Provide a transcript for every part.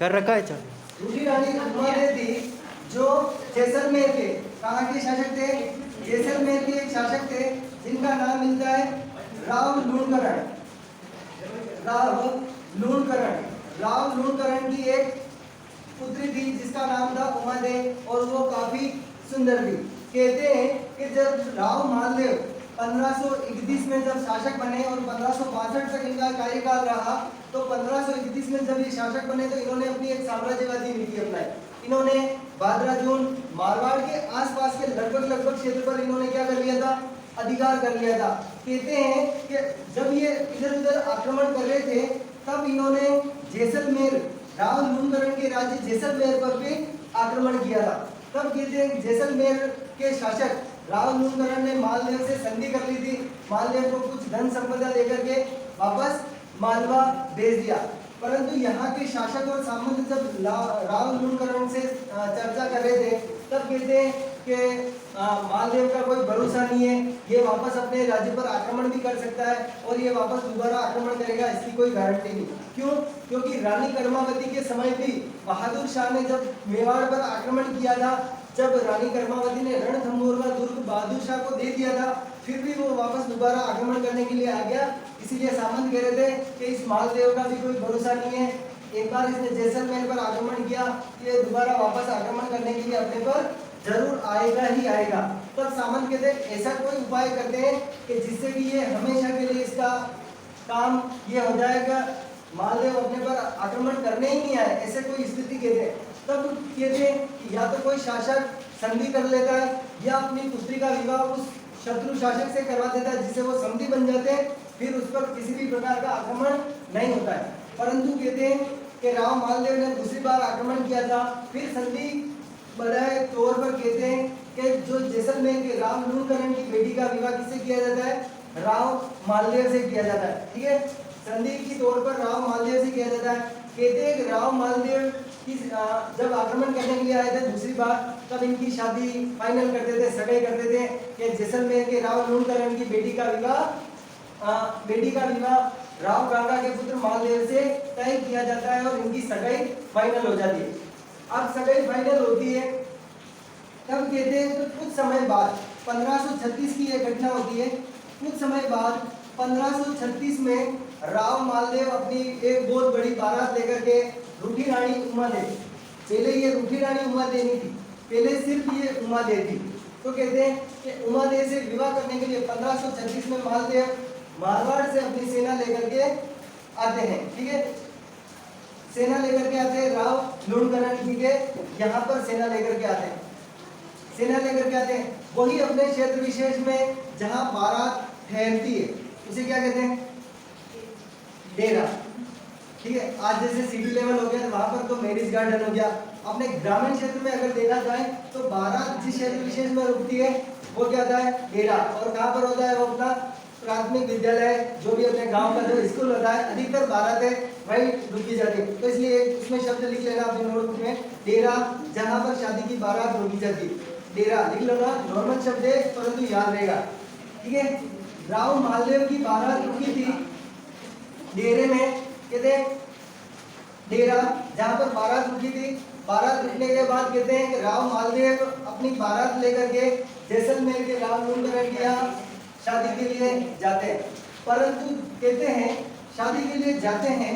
कर रखा है चालू। दूसरी रानी उमादे थी जो जैसलमेर के, कहाँ के शासक थे? जैसलमेर के एक शासक थे जिनका नाम मिलता है राव लूणकरण। राव लूणकरण, राव लूणकरण की एक पुत्री थी जिसका नाम था उमादे और वो काफी सुंदर थी। कहते हैं कि जब राव मालदेव 1531 में जब शासक बने और 1562 तक इनका कार्यकाल रहा, तो 1531 में जब ये शासक बने तो इन्होंने अपनी एक साम्राज्यवादी नीति अपनाई। इन्होंने भादरा जून मारवाड़ के आसपास के लगभग क्षेत्र पर इन्होंने क्या कर लिया था? अधिकार कर लिया था। कहते हैं कि जब ये इधर उधर आक्रमण कर रहे थे तब इन्होंने जैसलमेर, राव लूणकरण के राज्य जैसलमेर पर भी आक्रमण किया था। तब कहते हैं जैसलमेर के शासक राव लूणकरण ने मालदेव से संधि कर ली थी। मालदेव को कुछ धन संपदा देकर के वापस मालवा भेज दिया। परंतु यहाँ के शासक और सामंत जब राव लूणकरण से चर्चा कर रहे थे तब कहते हैं कि मालदेव का कोई भरोसा नहीं है, ये वापस अपने राज्य पर आक्रमण भी कर सकता है और ये वापस दोबारा आक्रमण करेगा, इसकी कोई गारंटी नहीं। क्यों? क्योंकि रानी कर्मावती के समय भी बहादुर शाह ने जब मेवाड़ पर आक्रमण किया था, जब रानी कर्मावती ने रणथंभौर का दुर्ग बहादुर शाह को दे दिया था, फिर भी वो वापस दोबारा आक्रमण करने के लिए आ गया। इसीलिए सामंत कह रहे थे कि इस मालदेव का भी कोई भरोसा नहीं है, एक बार इसने जैसलमेर पर आक्रमण किया, ये दोबारा वापस आक्रमण करने के लिए अपने पर जरूर आएगा ही आएगा। तब सामंत कहते हैं ऐसा कोई उपाय करते हैं कि जिससे कि ये हमेशा के लिए इसका काम ये हो जाएगा, मालदेव अपने पर आक्रमण करने ही नहीं आए, ऐसे कोई स्थिति कहते हैं। तब कहते हैं कि या तो कोई शासक संधि कर लेता है या अपनी पुत्री का विवाह उस शत्रु शासक से करवा देता है जिससे वो संधि बन जाते हैं, फिर उस पर किसी भी प्रकार का आक्रमण नहीं होता है। परंतु कहते हैं कि राव मालदेव ने दूसरी बार आक्रमण किया था, फिर संधि बढ़ाए तौर पर कहते हैं कि जो जैसलमेर के राव लूणकरण की बेटी का विवाह किससे किया जाता है? राव मालदेव से किया जाता है। ठीक है, संधि की तौर पर राव मालदेव से किया जाता है। कहते हैं कि राव मालदेव की जब आक्रमण करने के लिए आए थे दूसरी बार, तब इनकी शादी फाइनल करते थे, सगाई करते थे कि जैसलमेर के राव लूणकरण की बेटी का विवाह राव गांगा के पुत्र मालदेव से तय किया जाता है और इनकी सगाई फाइनल हो जाती है। अब सगाई फाइनल होती है तब कहते हैं तो कुछ समय बाद 1536 की यह घटना होती है। कुछ समय बाद 1536 में राव मालदेव अपनी एक बहुत बड़ी बारात लेकर के रूठी रानी उमादे, पहले ये रूठी रानी उमादे नहीं थी, पहले सिर्फ ये उमादे थी, तो कहते हैं कि उमादे से विवाह करने के लिए 1536 में मालदेव मारवाड़ से अपनी सेना लेकर के आते हैं। ठीक है, सेना लेकर के आते हैं, राव लूणकरण जी के यहाँ पर सेना लेकर के आते हैं, सेना लेकर के आते हैं वही अपने क्षेत्र विशेष में जहाँ बारात ठहरती है उसे क्या कहते हैं? डेरा। ठीक है, आज जैसे सिटी लेवल हो गया वहां पर तो मैरिज गार्डन हो गया। अपने ग्रामीण क्षेत्र में अगर देखा जाए तो बारात जिस क्षेत्र विशेष में रुकती है वो क्या होता है? डेरा। और कहाँ पर होता है? वो अपना प्राथमिक विद्यालय, जो भी अपने गांव का जो स्कूल होता है, अधिकतर बारात है वही रुकी जाती है। तो इसलिए उसमें शब्द लिख लेना अपने नोटबुक में, डेरा, जहाँ पर शादी की बारात रुकी जाती है, डेरा लिख लो ना। नॉर्मल शब्द है परंतु याद रहेगा। ठीक है, राव मालदेव की बारात रुकी थी डेरे में, कहते हैं डेरा जहाँ पर बारात रुकी थी। बारात रुकने के बाद कहते हैं कि राव मालदेव अपनी बारात लेकर के जैसलमेर के राव लूणकरण के यहाँ शादी के लिए जाते हैं। परंतु कहते हैं शादी के लिए जाते हैं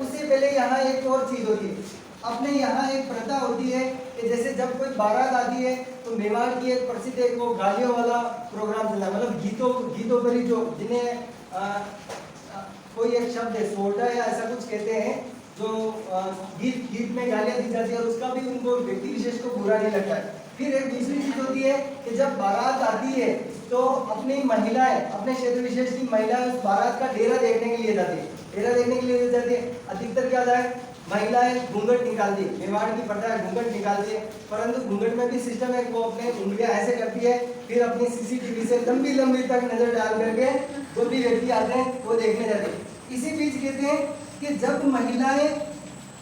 उससे पहले यहाँ एक और चीज होती है। अपने यहाँ एक प्रथा होती है कि जैसे जब कोई बारात आती है तो मेवाड़ की एक प्रसिद्ध एक वो गालियों वाला प्रोग्राम चलता है, मतलब गीतों पर ही, जो जिन्हें कोई एक शब्द है सोटा या ऐसा कुछ कहते हैं, जो गीत में गालियाँ दी जाती है और उसका भी उनको व्यक्ति विशेष को बुरा नहीं लगता है। फिर एक दूसरी चीज होती है कि जब बारात आती है तो अपनी महिलाएं, अपने क्षेत्र विशेष की महिलाएं उस बारात का डेरा देखने के लिए जाती है, डेरा देखने के लिए जाती है। अधिकतर क्या होता है? महिलाएं घूंघट निकालती है, मेवाड़ की प्रथा है घूंघट निकालती है, परंतु घूंघट में भी सिस्टम है, वो अपने उंगलियां ऐसे करती है, फिर अपनी सीसीटीवी से लंबी लंबी तक नजर डाल करके जो भी व्यक्ति आते हैं वो देखने जाते हैं। इसी बीच कहते हैं कि जब महिलाएं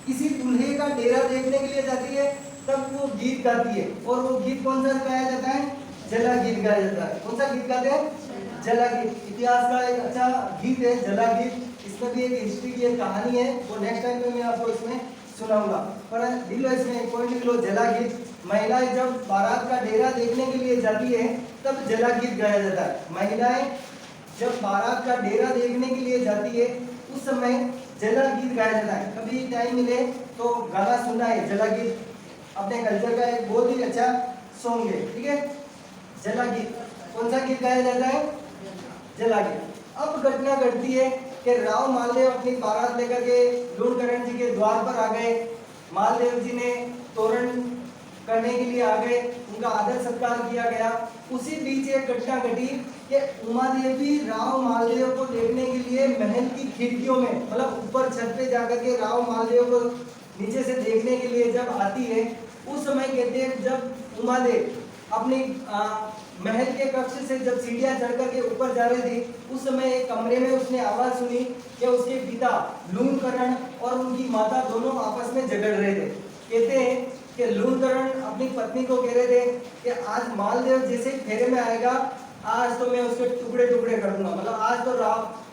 किसी दूल्हे का डेरा देखने के लिए जाती है तब वो गीत गाती है, और वो गीत कौन सा गाया जाता है? जला गीत गाया जाता है। कौन सा गीत गाते हैं? जला गीत। इतिहास का एक अच्छा गीत है जला गीत, इसमें भी एक हिस्ट्री की एक कहानी है, वो नेक्स्ट टाइम में मैं आपको इसमें सुनाऊंगा, पर लिख लो, इसमें एक पॉइंट लिख लो, जला गीत। महिलाएं जब बारात का डेरा देखने के लिए जाती है तब जला गीत गाया जाता है। महिलाएं जब बारात का डेरा देखने के लिए जाती है उस समय जला गीत गाया जाता है। कभी टाइम मिले तो गाना सुनना है, जला गीत अपने कल्चर का एक बहुत ही अच्छा सॉन्ग है, ठीक है। जला गीत, कौन सा गीत गाया जाता है? जला गीत। अब घटना घटती है कि राव मालदेव अपनी बारात लेकर के लूणकरण जी के द्वार पर आ गए। मालदेव जी ने तोरण करने के लिए आ गए, उनका आदर सत्कार किया गया। उसी बीच एक घटना घटी कि उमा देवी राव मालदेव को देखने के लिए महल की खिड़कियों में, मतलब ऊपर छत पे जाकर के राव मालदेव को नीचे से देखने के लिए जब आती है, उस समय कहते हैं जब उमा देव अपनी महल के कक्ष से जब सीढ़ियां चढ़ करके ऊपर जा रही थी, उस समय एक कमरे में उसने आवाज सुनी कि उसके पिता लूणकरण और उनकी माता दोनों आपस में झगड़ रहे थे। कहते हैं कि लूणकरण अपनी पत्नी को कह रहे थे कि आज मालदेव जैसे फेरे में आएगा, आज तो मैं उसके टुकड़े टुकड़े कर दूंगा, मतलब आज तो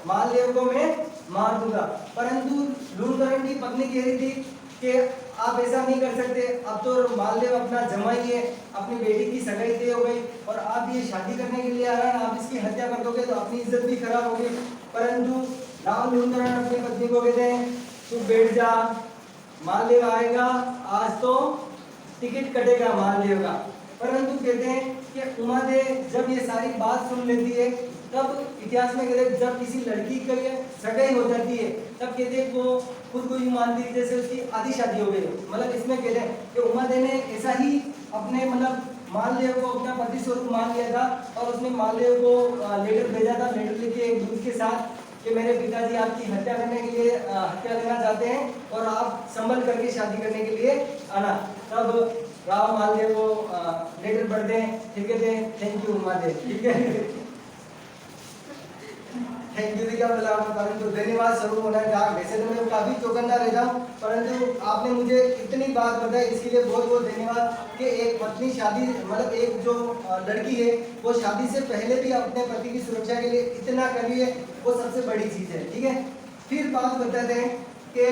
मालदेव को मैं मार दूंगा। परंतु लूणकरण की पत्नी कह रही थी कि आप ऐसा नहीं कर सकते, अब तो मालदेव अपना जमाई है, अपनी बेटी की सगाई तय हो गई और आप ये शादी करने के लिए आ रहे हैं, आप इसकी हत्या कर दोगे तो अपनी इज्जत भी खराब होगी। परंतु राव लूणकरण अपनी पत्नी को कहते हैं तू बैठ जा, मालदेव आएगा, आज तो टिकट कटेगा मालदेव का। परंतु कहते हैं कि उमा देव जब ये सारी बात सुन लेती है, तब इतिहास में कहते हैं जब किसी लड़की की सगाई हो जाती है तब कहते हैं वो खुद को ही मानती है जैसे उसकी आधी शादी हो गई है। मतलब इसमें कहते हैं कि उमा देव ने ऐसा ही अपने मतलब मालदेव को अपना पति स्वरूप मान लिया था और उसने मालदेव को लेटर भेजा था, लेटर लिखे एक दूत के साथ कि मेरे पिताजी आपकी हत्या करने के लिए हत्या करना चाहते हैं और आप संभल करके शादी करने के लिए आना। तब राव मालदेव को लेटर पढ़ते हैं, ठीक है, थैंक यू उमा देव, ठीक है, थैंक यू क्या बोला, परंतु धन्यवाद स्वरूप होना है। वैसे तो मैं काफी चौकन्ना रहता हूँ, परंतु आपने मुझे इतनी बात बताई इसके लिए बहुत बहुत धन्यवाद कि एक पत्नी शादी मतलब एक जो लड़की है वो शादी से पहले भी अपने पति की सुरक्षा के लिए इतना कर रही है, वो सबसे बड़ी चीज है, ठीक है। फिर बात बताते हैं कि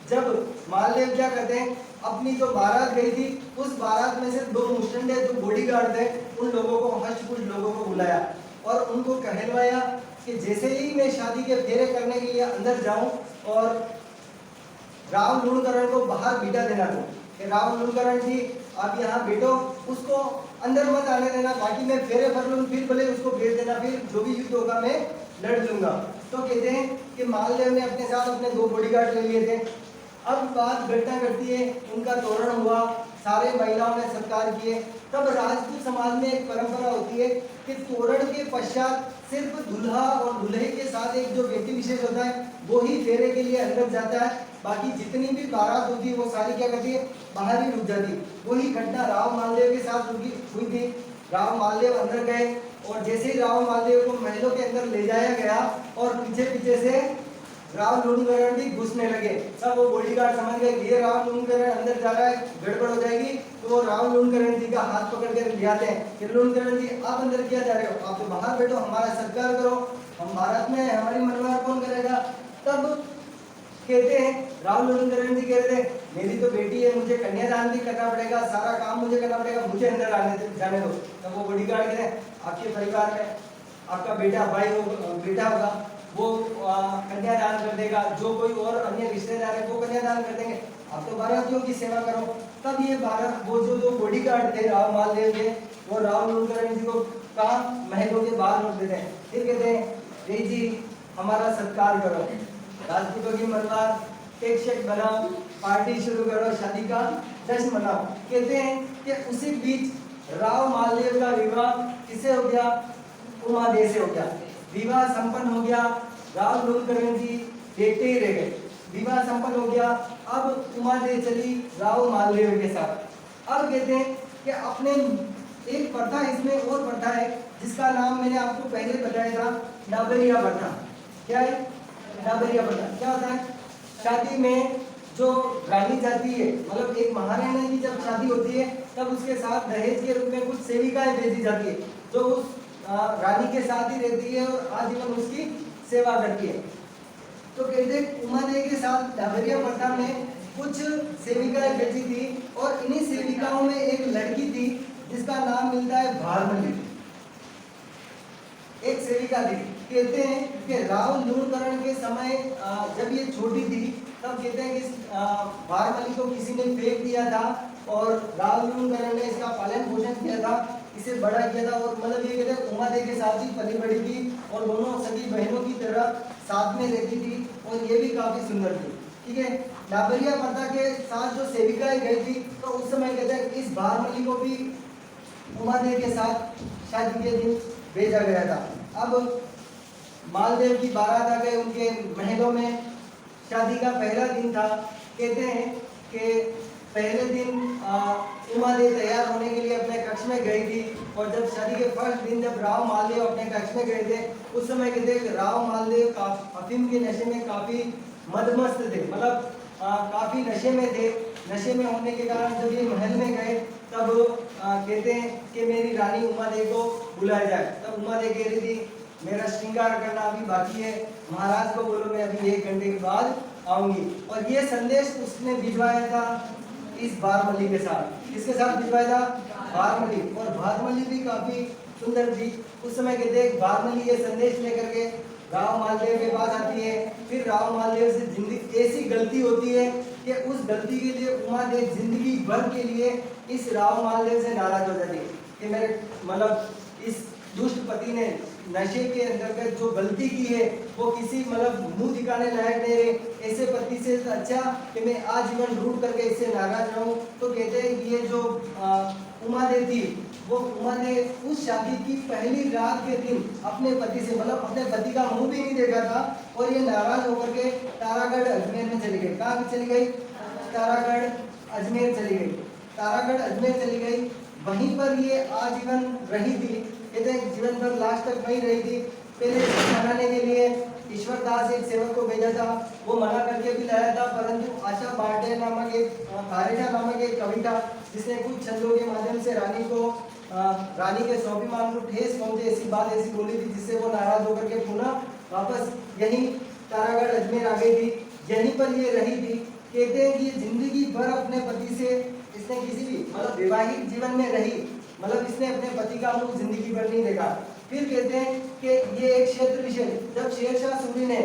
जब मालदेव क्या करते हैं, अपनी जो बारात गई थी उस बारात में से दो मुस्टंडे जो बॉडीगार्ड थे उन लोगों को, हष्ट-पुष्ट लोगों को बुलाया और उनको कहलवाया कि जैसे ही मैं शादी के फेरे करने के लिए अंदर जाऊं और राव लूणकरण को बाहर बिठा देना दो कि राव लूणकरण जी आप यहाँ बैठो, उसको अंदर मत आने देना, बाकी मैं फेरे भर लूँ, फिर भले उसको भेज देना, फिर जो भी युद्ध होगा मैं लड़ लूंगा। तो कहते हैं कि मालदेव ने अपने साथ अपने दो बॉडीगार्ड ले लिए थे। अब बात घटना घटती है, उनका तोरण हुआ, सारे महिलाओं ने सत्कार किए। तब राजपूत समाज में एक परंपरा होती है कि तोरण के पश्चात सिर्फ दूल्हा और दूल्हे के साथ एक जो व्यक्ति विशेष होता है वो ही फेरे के लिए अंदर जाता है, बाकी जितनी भी बारात होती है वो सारी क्या करती है, बाहर ही रुक जाती है। वही घटना राव मालदेव के साथ हुई थी। राव मालदेव अंदर गए और जैसे ही राव मालदेव को महलों के अंदर ले जाया गया और पीछे पीछे से राव लूणकरण भी घुसने लगे। सब वो बॉडीगार्ड समझ गए ये राव लूणकरण अंदर जा रहा है, गड़बड़ हो जाएगी, तो वो राव लूणकरण जी का हाथ पकड़ कर ले आते हैं कि लूणकरण जी आप अंदर क्या जा रहे हो, आप तो बाहर बैठो, हमारा सत्कार करो, हम भारत में है, हमारी मनवार कौन करेगा। तब कहते हैं राव लूणकरण जी कह रहे थे मेरी तो बेटी है, मुझे कन्यादान भी करना पड़ेगा, सारा काम मुझे करना पड़ेगा, मुझे अंदर जाने दो। तब वो बॉडीगार्ड कहते हैं आपके परिवार में आपका बेटा भाई बेटा होगा, वो कन्यादान कर देगा, जो कोई और अन्य रिश्तेदार है वो कन्यादान कर देंगे, आप तो बारातियों की सेवा करो। तब ये वो जो दो बॉडीगार्ड थे राव मालदेव के, वो राव लूणकरण जी को कहा महलों के बाहर रोक देते हैं। फिर कहते हैं रे जी हमारा सत्कार करो, राजपूतों की मनवार केक शेक बनाओ, पार्टी शुरू करो, शादी का जश्न मनाओ। कहते हैं कि उसी बीच राव मालदेव का विवाह किससे हो गया, उमा देव से हो गया। विवाह संपन्न हो गया, राव लूणकरण जी देखते ही रह गए, विवाह संपन्न हो गया। अब उमा देव चली राव मालदेव के साथ। अब कहते हैं कि अपने एक प्रथा इसमें और प्रथा है जिसका नाम मैंने आपको पहले बताया था, डाबरिया प्रथा। क्या है डाबरिया प्रथा? क्या होता है, शादी में जो रानी जाती है, मतलब एक महारानी की जब शादी होती है तब उसके साथ दहेज के रूप में कुछ सेविकाएं भेजी जाती है जो उस रानी के साथ ही रहती है और आजीवन उसकी सेवा करती है। तो कहते उमा देवी के साथ डाबरिया प्रथा में कुछ सेविकाएं बेची थी और इन्हीं सेविकाओं में एक लड़की थी जिसका नाम मिलता है भारमली। एक सेविका थी। कहते हैं कि राव लूणकरण के समय जब ये छोटी थी तब कहते हैं कि भारमली को किसी ने फेंक दिया था और राव लूणकरण ने इसका पालन पोषण किया था, इसे बड़ा किया था और मतलब ये कहते हैं उमादेवी के साथ ही पली बड़ी थी और दोनों सगी बहनों की तरह साथ में रहती थी और ये भी काफी सुंदर थी। ठीक है, डाबरिया प्रथा के साथ जो सेविकाएं गई थी तो उस समय कहते हैं इस भारमली को भी उमादेवी के साथ शादी के दिन भेजा गया था। अब मालदेव की बारात आ गई उनके महलों में, शादी का पहला दिन था। कहते हैं कि पहले दिन उमादेवी तैयार होने के लिए अपने कक्ष में गई थी और जब शादी के फर्स्ट दिन जब राव मालदेव अपने कक्ष में गए थे उस समय कहते हैं कि राव मालदेव अफीम के नशे में काफी मदमस्त थे, मतलब काफी नशे में थे। नशे में होने के कारण जब ये महल में गए तब कहते हैं कि मेरी रानी उमादेवी को बुलाया जाए। तब उमादेवी कह रही थी मेरा श्रृंगार करना अभी बाकी है, महाराज को बोलो मैं अभी 1 घंटे के बाद आऊंगी। और ये संदेश उसने भिजवाया था इस भारमली के साथ। किसके साथ भिजवाया था? भारमली। और भारमली भी काफी सुंदर थी। उस समय कहते हैं भारमली ये संदेश लेकर के राव मालदेव के पास आती है। फिर राव मालदेव से जिंदगी ऐसी गलती होती है कि उस गलती के लिए उमादेवी जिंदगी भर के लिए इस राव मालदेव से नाराज हो जाती है कि मेरे मतलब इस दुष्ट पति ने नशे के अंतर्गत जो गलती की है वो किसी मतलब मुंह दिखाने लायक नहीं रहे, ऐसे पति से अच्छा कि मैं आजीवन रूठ करके इससे नाराज रहूं। तो कहते हैं कि ये जो उमादेवी थी वो उमादेवी उस शादी की पहली रात के दिन अपने पति से मतलब अपने पति का मुंह भी नहीं देखा था और ये नाराज होकर के तारागढ़ अजमेर में चली गई। कहाँ चली गई? तारागढ़ अजमेर चली गई। तारागढ़ अजमेर चली गई, वहीं पर ये आजीवन रही थी। कहते हैं जीवन भर लास्ट तक वहीं रही थी। पहले मनाने के लिए ईश्वर दास एक सेवक को भेजा था, वो मना करके भी लाया था, परंतु आशा बाटे नामक एक कवि था जिसने कुछ छंदों के माध्यम से रानी के स्वाभिमान को ठेस पहुंचे ऐसी बात ऐसी बोली थी जिससे वो नाराज होकर के पुनः वापस यही तारागढ़ अजमेर आ गई थी। यहीं पर ये रही थी। कहते हैं कि जिंदगी भर अपने पति से इसने किसी भी मतलब वैवाहिक जीवन में रही, मतलब इसने अपने पति का मुंह जिंदगी भर नहीं देखा। फिर कहते हैं कि ये एक क्षेत्र विशेष जब शेरशाह सूरी ने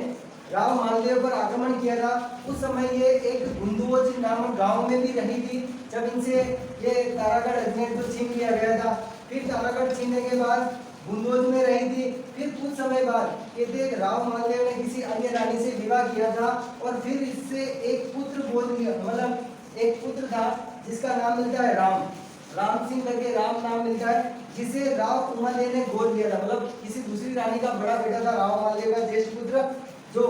राव मालदेव पर आक्रमण किया था उस समय ये एक गुंदुवोज नामक गांव में भी रही थी जब इनसे ये तारागढ़ अजमेर को छीन लिया गया था। फिर तारागढ़ छीनने के बाद गुंदुवोज में रही थी। फिर कुछ समय बाद कहते हैं राव मालदेव ने किसी अन्य रानी से विवाह किया था और फिर इससे एक पुत्र गोद लिया, मतलब एक पुत्र था जिसका नाम मिलता है राम सिंह करके राम नाम मिलता है, जिसे राव उमादेवी ने गोद लिया था। मतलब किसी दूसरी रानी का बड़ा बेटा था राव मालदेव का ज्येष्ठ पुत्र जो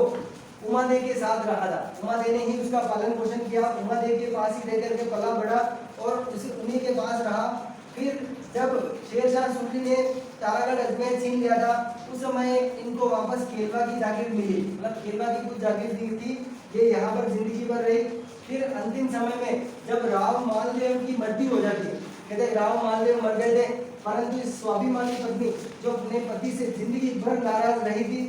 उमादेवी के साथ रहा था। उमादेवी ने ही उसका पालन पोषण किया, उमादेवी के पास ही रह करके पला बढ़ा और उसे उन्हीं के पास रहा। फिर जब शेरशाह सूरी ने तारागढ़ अजमेर छीन लिया था उस समय इनको वापस केलवा की जागीर मिली, मतलब केलवा की कुछ जागीर दी थी, ये यहाँ पर जिंदगी भर रही। फिर अंतिम समय में जब राव मालदेव की मृत्यु हो जाती है, कहते राव मालदेव मर गए थे परंतु इस स्वाभिमानी पत्नी जो अपने पति से जिंदगी भर नाराज रही थी,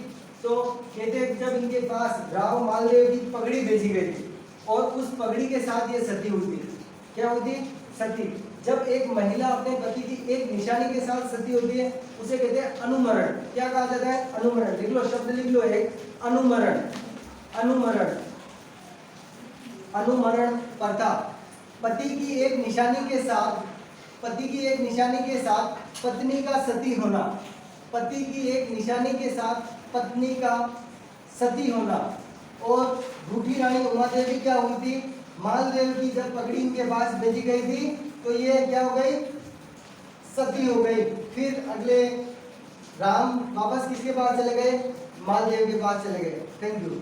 तो कहते जब इनके पास राव मालदेव की पगड़ी भेजी गई थी और उस पगड़ी के साथ ये सती हुई थी। क्या होती? सती। जब एक महिला अपने पति की एक निशानी के साथ सती होती है उसे कहते हैं अनुमरण। क्या कहा जाता है? अनुमरण। लिख लो, शब्द लिख लो एक, अनुमरण। अनुमरण अनुमरण प्रथा। पति की एक निशानी के साथ पत्नी का सती होना, पति की एक निशानी के साथ पत्नी का सती होना। और रूठी रानी उमादेवी क्या हुई थी? मालदेव की जब पगड़ी इनके पास भेजी गई थी तो ये क्या हो गई? सती हो गई। फिर अगले राम वापस किसके पास चले गए? मालदेव के पास चले गए। Thank you.